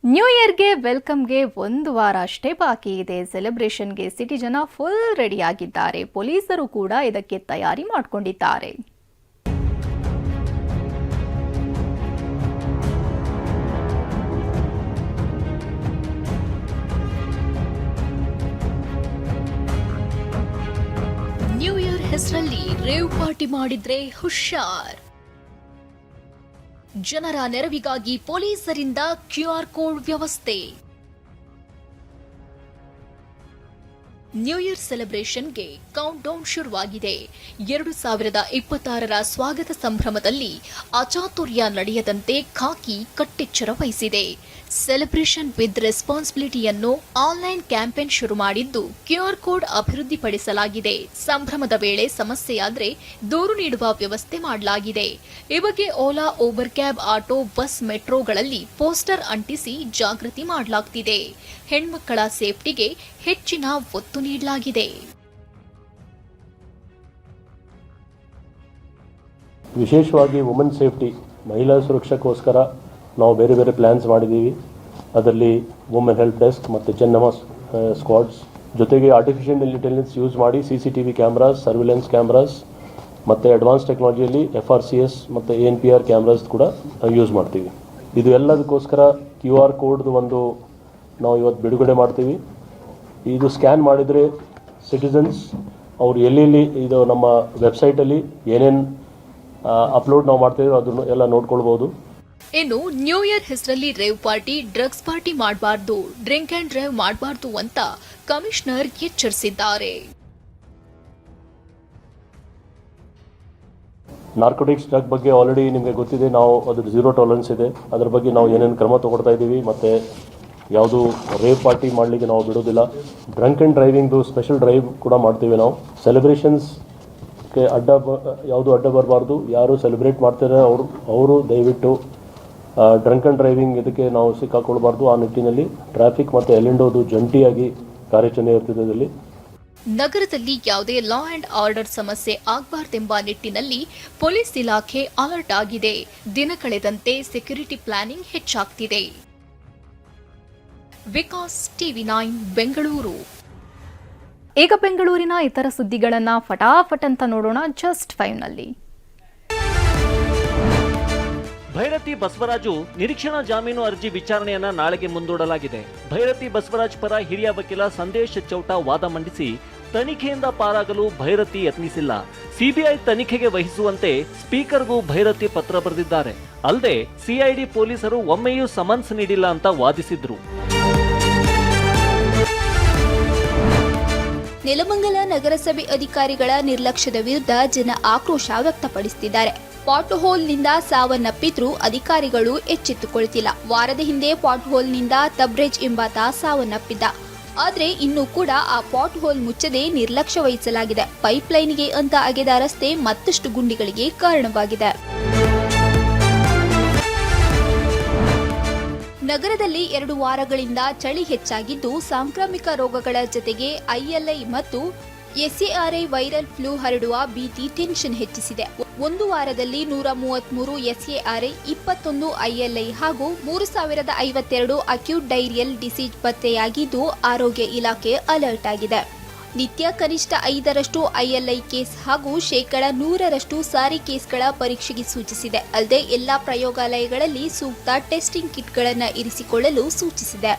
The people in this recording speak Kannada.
ನ್ಯೂ ಇಯರ್ಗೆ ವೆಲ್ಕಮ್ಗೆ ಒಂದು ವಾರ ಅಷ್ಟೇ ಬಾಕಿ ಇದೆ. ಸೆಲೆಬ್ರೇಷನ್ಗೆ ಸಿಟಿ ಜನ ಫುಲ್ ರೆಡಿ ಆಗಿದ್ದಾರೆ. ಪೊಲೀಸರು ಕೂಡ ಇದಕ್ಕೆ ತಯಾರಿ ಮಾಡಿಕೊಂಡಿದ್ದಾರೆ. ನ್ಯೂ ಇಯರ್ ಹೆಸರಲ್ಲಿ ರೇವ್ ಪಾರ್ಟಿ ಮಾಡಿದ್ರೆ ಹುಷಾರ್. ಜನರ ನೆರವಿಗಾಗಿ ಪೊಲೀಸರಿಂದ QR ಕೋಡ್ ವ್ಯವಸ್ಥೆ. ನ್ಯೂ ಇಯರ್ ಸೆಲೆಬ್ರೇಷನ್ಗೆ ಕೌಂಟ್ ಡೌನ್ ಶುರುವಾಗಿದೆ. 2026ರ ಸ್ವಾಗತ ಸಂಭ್ರಮದಲ್ಲಿ ಅಚಾತುರ್ಯ ನಡೆಯದಂತೆ ಖಾಕಿ ಕಟ್ಟೆಚ್ಚರ ವಹಿಸಿದೆ. ಸೆಲೆಬ್ರೇಷನ್ ವಿತ್ ರೆಸ್ಪಾನ್ಸಿಬಿಲಿಟಿಯನ್ನು ಆನ್ಲೈನ್ ಕ್ಯಾಂಪೇನ್ ಶುರು ಮಾಡಿದ್ದು QR ಕೋಡ್ ಅಭಿವೃದ್ಧಿಪಡಿಸಲಾಗಿದೆ. ಸಂಭ್ರಮದ ವೇಳೆ ಸಮಸ್ಯೆಯಾದರೆ ದೂರು ನೀಡುವ ವ್ಯವಸ್ಥೆ ಮಾಡಲಾಗಿದೆ. ಈ ಬಗ್ಗೆ Ola, Uber cab, auto, bus, ಮೆಟ್ರೋಗಳಲ್ಲಿ ಪೋಸ್ಟರ್ ಅಂಟಿಸಿ ಜಾಗೃತಿ ಮಾಡಲಾಗುತ್ತಿದೆ. ಹೆಣ್ಮಕ್ಕಳ ಸೇಫ್ಟಿಗೆ ಹೆಚ್ಚಿನ ಒತ್ತು ನೀಡಲಾಗಿದೆ. ವಿಶೇಷವಾಗಿ ವುಮೆನ್ ಸೇಫ್ಟಿ, ಮಹಿಳಾ ಸುರಕ್ಷೆಗೋಸ್ಕರ ನಾವು ಬೇರೆ ಬೇರೆ ಪ್ಲ್ಯಾನ್ಸ್ ಮಾಡಿದ್ದೀವಿ. ಅದರಲ್ಲಿ ವುಮೆನ್ ಹೆಲ್ಪ್ ಡೆಸ್ಕ್ ಮತ್ತು ಚೆನ್ನಮ್ಮ ಸ್ಕ್ವಾಡ್ಸ್ ಜೊತೆಗೆ ಆರ್ಟಿಫಿಷಿಯಲ್ ಇಂಟೆಲಿಜೆನ್ಸ್ ಯೂಸ್ ಮಾಡಿ CCTV ಕ್ಯಾಮ್ರಾಸ್, ಸರ್ವಿಲೆನ್ಸ್ ಕ್ಯಾಮ್ರಾಸ್ ಮತ್ತು ಅಡ್ವಾನ್ಸ್ ಟೆಕ್ನಾಲಜಿಯಲ್ಲಿ FRCS ಮತ್ತು ANPR ಕ್ಯಾಮ್ರಾಸ್ ಕೂಡ ಯೂಸ್ ಮಾಡ್ತೀವಿ. ಇದು ಎಲ್ಲದಕ್ಕೋಸ್ಕರ QR ಕೋಡ್ದು ಒಂದು ನಾವು ಇವತ್ತು ಬಿಡುಗಡೆ ಮಾಡ್ತೀವಿ. ಇದು ಸ್ಕ್ಯಾನ್ ಮಾಡಿದರೆ ಸಿಟಿಸನ್ಸ್ ಅವರು ಎಲ್ಲೆಲ್ಲಿ ಇದು ನಮ್ಮ ವೆಬ್ಸೈಟಲ್ಲಿ ಏನೇನು ಅಪ್ಲೋಡ್ ನಾವು ಮಾಡ್ತೀವಿ ಅದನ್ನು ಎಲ್ಲ ನೋಡ್ಕೊಳ್ಬೋದು. ಇನ್ನು ನ್ಯೂ ಇಯರ್ ಹೆಸರಲ್ಲಿ ರೇವ್ ಪಾರ್ಟಿ, ಡ್ರಗ್ಸ್ ಪಾರ್ಟಿ ಮಾಡಬಾರ್ದು, ಡ್ರಿಂಕ್ ಅಂಡ್ ಡ್ರೈವ್ ಮಾಡಬಾರ್ದು ಅಂತ ಕಮಿಷನರ್ ಎಚ್ಚರಿಸಿದ್ದಾರೆ. ನಾರ್ಕೋಟಿಕ್ಸ್ ಡ್ರಗ್ ಬಗ್ಗೆ ಆಲ್ರೆಡಿ ನಿಮಗೆ ಗೊತ್ತಿದೆ. ನಾವು ಅದ್ರ 0 ಟಾಲರೆನ್ಸ್ ಇದೆ. ಅದ್ರ ಬಗ್ಗೆ ನಾವು ಏನೇನು ಕ್ರಮ ತಗೊಳ್ತಾ ಇದ್ದೀವಿ. ಮತ್ತು ಯಾವುದು ರೇವ್ ಪಾರ್ಟಿ ಮಾಡಲಿಕ್ಕೆ ನಾವು ಬಿಡೋದಿಲ್ಲ. ಡ್ರಂಕ್ ಆ್ಯಂಡ್ ಡ್ರೈವಿಂಗ್ದು ಸ್ಪೆಷಲ್ ಡ್ರೈವ್ ಕೂಡ ಮಾಡ್ತೀವಿ ನಾವು. ಸೆಲೆಬ್ರೇಷನ್ಸ್ಗೆ ಯಾವುದು ಅಡ್ಡ ಬರಬಾರ್ದು. ಯಾರು ಸೆಲೆಬ್ರೇಟ್ ಮಾಡ್ತಾರೆ ಅವರು ದಯವಿಟ್ಟು ಡ್ರಂಕ್ ಆ್ಯಂಡ್ ಡ್ರೈವಿಂಗ್ ಇದಕ್ಕೆ ನಾವು ಸಿಕ್ಕಾಕೊಳ್ಬಾರ್ದು. ಆ ನಿಟ್ಟಿನಲ್ಲಿ ಟ್ರಾಫಿಕ್ ಮತ್ತು L&Oದು ಜಂಟಿಯಾಗಿ ಕಾರ್ಯಾಚರಣೆ ಇರ್ತಿದೆ. ನಗರದಲ್ಲಿ ಯಾವುದೇ ಲಾ ಅಂಡ್ ಆರ್ಡರ್ ಸಮಸ್ಯೆ ಆಗಬಾರ್ದೆಂಬ ನಿಟ್ಟಿನಲ್ಲಿ ಪೊಲೀಸ್ ಇಲಾಖೆ ಅಲರ್ಟ್ ಆಗಿದೆ. ದಿನ ಕಳೆದಂತೆ ಸೆಕ್ಯೂರಿಟಿ ಪ್ಲಾನಿಂಗ್ ಹೆಚ್ಚಾಗ್ತಿದೆ. ವಿಕಾಸ್ TV9 ಬೆಂಗಳೂರು. ಈಗ ಬೆಂಗಳೂರಿನ ಇತರ ಸುದ್ದಿಗಳನ್ನ ಫಟಾಫಟ್ ಅಂತ ನೋಡೋಣ ಜಸ್ಟ್ 5ನಲ್ಲಿ. ಭೈರತಿ ಬಸವರಾಜು ನಿರೀಕ್ಷಣಾ ಜಾಮೀನು ಅರ್ಜಿ ವಿಚಾರಣೆಯನ್ನ ನಾಳೆಗೆ ಮುಂದೂಡಲಾಗಿದೆ. ಭೈರತಿ ಬಸವರಾಜ್ ಪರ ಹಿರಿಯ ವಕೀಲ ಸಂದೇಶ್ ಚೌಟ ವಾದ ಮಂಡಿಸಿ ತನಿಖೆಯಿಂದ ಪಾರಾಗಲು ಭೈರತಿ ಯತ್ನಿಸಿಲ್ಲ, CBI ತನಿಖೆಗೆ ವಹಿಸುವಂತೆ ಸ್ಪೀಕರ್ಗೂ ಭೈರತಿ ಪತ್ರ ಬರೆದಿದ್ದಾರೆ. ಅಲ್ಲದೆ CID ಪೊಲೀಸರು ಒಮ್ಮೆಯೂ ಸಮನ್ಸ್ ನೀಡಿಲ್ಲ ಅಂತ ವಾದಿಸಿದ್ರು. ನೆಲಮಂಗಲ ನಗರಸಭೆ ಅಧಿಕಾರಿಗಳ ನಿರ್ಲಕ್ಷ್ಯದ ವಿರುದ್ಧ ಜನ ಆಕ್ರೋಶ ವ್ಯಕ್ತಪಡಿಸುತ್ತಿದ್ದಾರೆ. ಪಾಟ್ ಹೋಲ್ನಿಂದ ಸಾವನ್ನಪ್ಪಿದ್ರೂ ಅಧಿಕಾರಿಗಳು ಎಚ್ಚೆತ್ತುಕೊಳ್ತಿಲ್ಲ. ವಾರದ ಹಿಂದೆ ಪಾಟ್ ಹೋಲ್ನಿಂದ ತಬ್ರೇಜ್ ಎಂಬಾತ ಸಾವನ್ನಪ್ಪಿದ್ದ. ಆದರೆ ಇನ್ನೂ ಕೂಡ ಆ ಪಾಟ್ ಹೋಲ್ ಮುಚ್ಚದೆ ನಿರ್ಲಕ್ಷ್ಯ ವಹಿಸಲಾಗಿದೆ. ಪೈಪ್ಲೈನ್ಗೆ ಅಂತ ಅಗೆದ ರಸ್ತೆ ಮತ್ತಷ್ಟು ಗುಂಡಿಗಳಿಗೆ ಕಾರಣವಾಗಿದೆ. ನಗರದಲ್ಲಿ 2 ವಾರಗಳಿಂದ ಚಳಿ ಹೆಚ್ಚಾಗಿದ್ದು ಸಾಂಕ್ರಾಮಿಕ ರೋಗಗಳ ಜತೆಗೆ ILI ಮತ್ತು SARI ವೈರಲ್ ಫ್ಲೂ ಹರಡುವ ಭೀತಿ ಟೆನ್ಷನ್ ಹೆಚ್ಚಿಸಿದೆ. ಒಂದು ವಾರದಲ್ಲಿ 133 SARI, 21 ILI ಹಾಗೂ 3052 ಅಕ್ಯೂಟ್ ಡೈರಿಯಲ್ ಡಿಸೀಸ್ ಪತ್ತೆಯಾಗಿದ್ದು ಆರೋಗ್ಯ ಇಲಾಖೆ ಅಲರ್ಟ್ ಆಗಿದೆ. ನಿತ್ಯ ಕನಿಷ್ಠ 5ರಷ್ಟು ILI ಕೇಸ್ ಹಾಗೂ 100% ಸಾರಿ ಕೇಸ್ಗಳ ಪರೀಕ್ಷೆಗೆ ಸೂಚಿಸಿದೆ. ಅಲ್ಲದೆ ಎಲ್ಲಾ ಪ್ರಯೋಗಾಲಯಗಳಲ್ಲಿ ಸೂಕ್ತ ಟೆಸ್ಟಿಂಗ್ ಕಿಟ್ಗಳನ್ನು ಇರಿಸಿಕೊಳ್ಳಲು ಸೂಚಿಸಿದೆ.